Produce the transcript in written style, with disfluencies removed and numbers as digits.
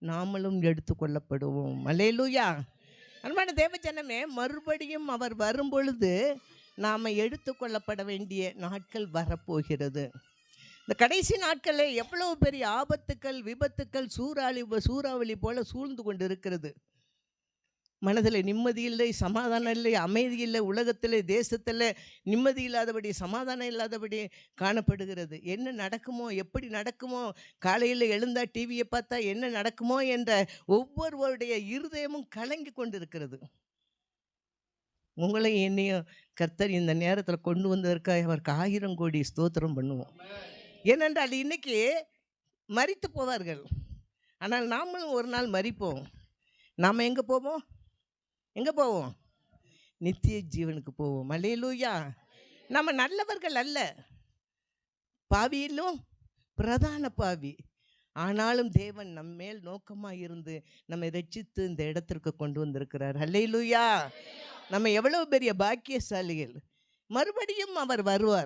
நாமளும் எடுத்துக்கொள்ளப்படுவோம். அல்லேலூயா. அன்பான தேவஜனமே, மறுபடியும் அவர் வரும்பொழுது நாம எடுத்துக்கொள்ளப்பட வேண்டிய நாட்கள் வரப்போகிறது. இந்த கடைசி நாட்களில் எவ்வளவு பெரிய ஆபத்துக்கள், விபத்துக்கள், சூறாவளி போல சூழ்ந்து கொண்டு இருக்கிறது. மனதில் நிம்மதி இல்லை, சமாதானம் இல்லை, அமைதி இல்லை. உலகத்தில், தேசத்தில் நிம்மதி இல்லாதபடி, சமாதானம் இல்லாதபடி காணப்படுகிறது. என்ன நடக்குமோ, எப்படி நடக்குமோ, காலையில் எழுந்தா டிவியை பார்த்தா என்ன நடக்குமோ என்ற ஒவ்வொருவருடைய இருதயமும் கலங்கி கொண்டிருக்கிறது. உங்களையும் என்னையும் கர்த்தர் இந்த நேரத்தில் கொண்டு வந்ததற்காக அவருக்கு 1000 கோடி ஸ்தோத்திரம் பண்ணுவோம். ஏனென்றால் இன்னைக்கு மரித்து போவார்கள், ஆனால் நாமளும் ஒரு நாள் மரிப்போம். நாம் எங்கே போவோம்? எங்கே போவோம்? நித்திய ஜீவனுக்கு போவோம். அல்லேலூயா. நம்ம நல்லவர்கள் அல்ல, பாவியிலும் பிரதான பாவி. ஆனாலும் தேவன் நம்மேல் நோக்கமாக இருந்து நம்மை ரட்சித்து இந்த இடத்திற்கு கொண்டு வந்திருக்கிறார். அல்லேலூயா. நம்ம எவ்வளவு பெரிய பாக்கியசாலிகள். மறுபடியும் அவர் வருவார்.